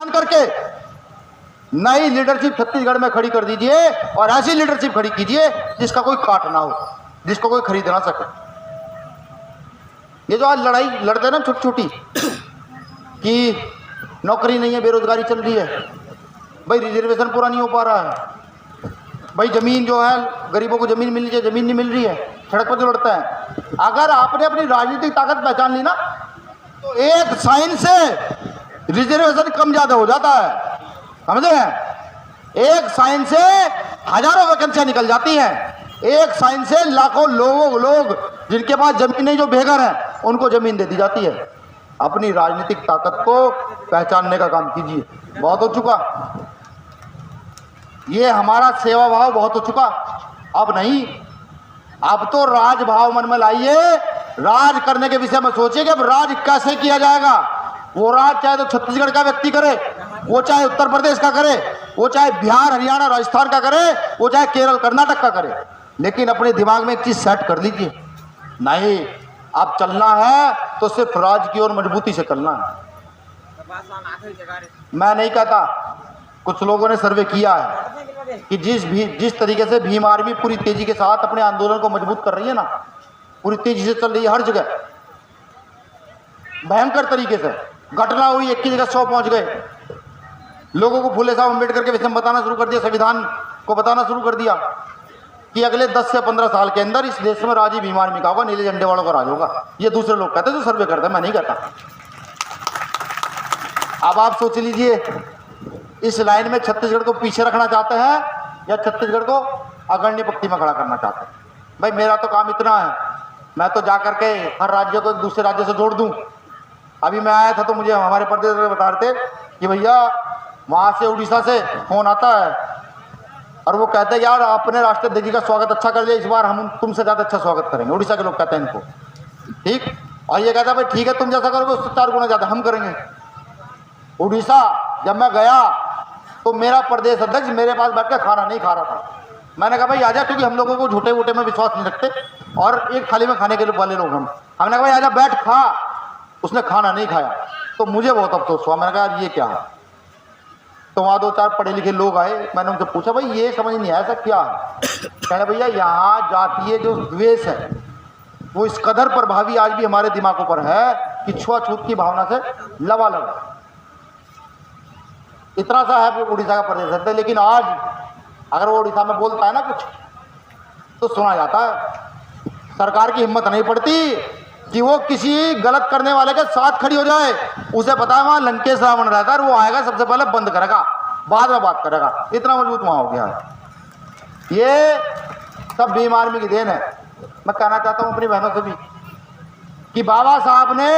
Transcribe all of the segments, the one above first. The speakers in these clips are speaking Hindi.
करके नई लीडरशिप छत्तीसगढ़ में खड़ी कर दीजिए और ऐसी लीडरशिप खड़ी कीजिए जिसका कोई काट ना हो, जिसको कोई खरीद ना सके। ये जो आज लड़ाई लड़ते हैं ना छोटी छोटी कि नौकरी नहीं है, बेरोजगारी चल रही है, भाई रिजर्वेशन पूरा नहीं हो पा रहा है, भाई जमीन जो है गरीबों को जमीन मिलनी चाहिए, जमीन नहीं मिल रही है, सड़क पर जो लड़ता है। अगर आपने अपनी राजनीतिक ताकत पहचान ली ना तो एक साइन से रिजर्वेशन कम ज्यादा हो जाता है, समझे हैं? एक साइन से हजारों वैकेंसियां निकल जाती हैं, एक साइन से लाखों लोग जिनके पास जमीन नहीं, जो बेघर हैं, उनको जमीन दे दी जाती है। अपनी राजनीतिक ताकत को पहचानने का काम कीजिए। बहुत हो चुका ये हमारा सेवा भाव, बहुत हो चुका। अब नहीं, अब तो राज भाव मन में लाइए, राज करने के विषय में सोचिए कि अब राज कैसे किया जाएगा। वो राज चाहे तो छत्तीसगढ़ का व्यक्ति करे, वो चाहे उत्तर प्रदेश का करे, वो चाहे बिहार हरियाणा राजस्थान का करे, वो चाहे केरल कर्नाटक का करे, लेकिन अपने दिमाग में एक चीज सेट कर लीजिए, नहीं अब चलना है तो सिर्फ राज की ओर मजबूती से चलना है। मैं नहीं कहता, कुछ लोगों ने सर्वे किया है कि जिस तरीके से भीम आर्मी पूरी तेजी के साथ अपने आंदोलन को मजबूत कर रही है ना, पूरी तेजी से चल रही है, हर जगह भयंकर तरीके से घटना हुई, एक की जगह 100 पहुंच गए, लोगों को फूले साहब अम्बेडकर के विषय में बताना शुरू कर दिया, संविधान को बताना शुरू कर दिया कि अगले 10 से 15 साल के अंदर इस देश में राज ही भीम आर्मी का होगा, नीले झंडे वालों का राज होगा। ये दूसरे लोग कहते हैं, जो सर्वे करते हैं, मैं नहीं कहता। अब आप सोच लीजिए, इस लाइन में छत्तीसगढ़ को पीछे रखना चाहते हैं या छत्तीसगढ़ को अग्रणी पंक्ति में खड़ा करना चाहते हैं? भाई मेरा तो काम इतना है, मैं तो जाकर के हर राज्य को एक दूसरे राज्य से जोड़ दूं। अभी मैं आया था तो मुझे हमारे प्रदेश में बता रहे थे कि भैया वहां से उड़ीसा से फोन आता है और वो कहते हैं यार आपने राष्ट्रपति जी का स्वागत अच्छा कर लिया, इस बार हम तुमसे ज्यादा अच्छा स्वागत करेंगे। उड़ीसा के लोग कहते हैं इनको, ठीक, और ये कहता है भाई ठीक है, तुम जैसा करोगे उससे 4 गुना ज्यादा हम करेंगे। उड़ीसा जब मैं गया तो मेरा प्रदेश अध्यक्ष मेरे पास बैठ कर खाना नहीं खा रहा था। मैंने कहा भाई आजा, क्योंकि हम लोगों को झूठे वूठे में विश्वास नहीं रखते और एक थाली में खाने के वाले लोग हमने कहा भाई आजा बैठ खा, उसने खाना नहीं खाया। तो मुझे बहुत अफसोस हुआ, मैंने कहा ये क्या है। तो वहाँ 2-4 पढ़े लिखे लोग आए, मैंने उनसे पूछा भाई ये समझ नहीं आया सब क्या है। कहने भैया यहाँ जातीय जो द्वेष है वो इस कदर प्रभावी आज भी हमारे दिमागों पर है कि छुआछूत की भावना से लबालब। इतना सा है उड़ीसा का प्रदेश है, लेकिन आज अगर वो उड़ीसा में बोलता है ना कुछ तो सुना जाता है। सरकार की हिम्मत नहीं पड़ती कि वो किसी गलत करने वाले के साथ खड़ी हो जाए। उसे पता है वहां लंकेश रावण रहता है, वो आएगा सबसे पहले बंद करेगा, बाद में बात करेगा, इतना मजबूत वहां हो गया है। ये सब भीम आर्मी की देन है। मैं कहना चाहता हूं अपनी बहनों से भी कि बाबा साहब ने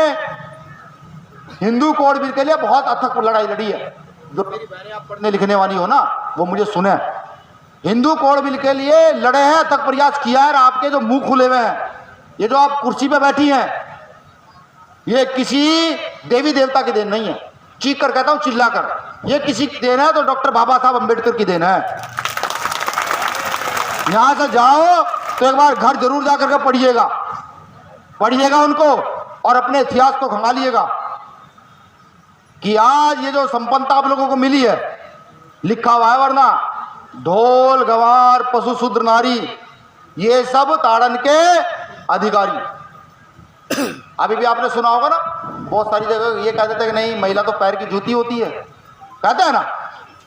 हिंदू कोड बिल के लिए बहुत अथक लड़ाई लड़ी है। जो मेरी बहनें आप पढ़ने लिखने वाली हो ना वो मुझे सुने, हिंदू कोड बिल के लिए लड़े हैं, तक प्रयास किया है। आपके जो मुंह खुले हुए हैं, ये जो आप कुर्सी पे बैठी हैं, ये किसी देवी देवता की देन नहीं है। चीख कर कहता हूं, चिल्ला कर, ये किसी की देन है तो डॉक्टर बाबा साहब अम्बेडकर की देन है। यहां से जाओ तो एक बार घर जरूर जाकर के पढ़िएगा उनको और अपने इतिहास को खंगालिएगा कि आज ये जो संपन्नता आप लोगों को मिली है, लिखा हुआ है वरना ढोल गवार पशु शूद्र नारी ये सब ताड़न के अधिकारी। अभी भी आपने सुना होगा ना, बहुत सारी जगह ये कहते थे कि नहीं महिला तो पैर की जूती होती है, कहते हैं ना,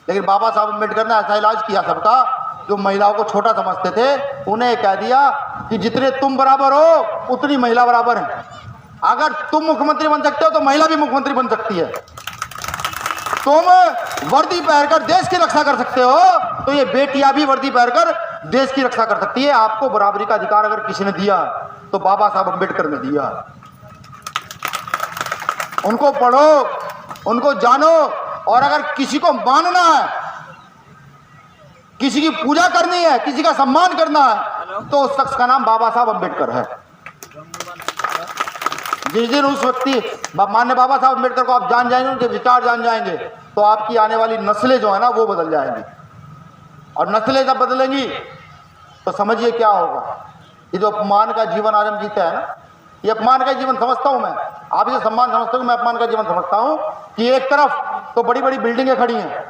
लेकिन बाबा साहब अम्बेडकर ने ऐसा इलाज किया सबका, जो महिलाओं को छोटा समझते थे उन्हें कह दिया कि जितने तुम बराबर हो उतनी महिला बराबर है। अगर तुम मुख्यमंत्री बन सकते हो तो महिला भी मुख्यमंत्री बन सकती है। तुम वर्दी पहनकर देश की रक्षा कर सकते हो तो ये बेटियां भी वर्दी पहनकर देश की रक्षा कर सकती है। आपको बराबरी का अधिकार अगर किसी ने दिया तो बाबा साहब अम्बेडकर ने दिया। उनको पढ़ो, उनको जानो, और अगर किसी को मानना है, किसी की पूजा करनी है, किसी का सम्मान करना है तो उस शख्स का नाम बाबा साहब अम्बेडकर है। जिस दिन उस व्यक्ति माननीय बाबा साहब अम्बेडकर को आप जान जाएंगे, उनके विचार जान जाएंगे, तो आपकी आने वाली नस्लें जो है ना वो बदल जाएंगी। और नस्लें जब बदलेंगी तो समझिए क्या होगा। ये जो अपमान का जीवन आज हम जीते हैं ना, ये अपमान का जीवन समझता हूं मैं, आप इसे सम्मान समझते हो, मैं अपमान का जीवन समझता हूं कि एक तरफ तो बड़ी बड़ी बिल्डिंगें खड़ी हैं,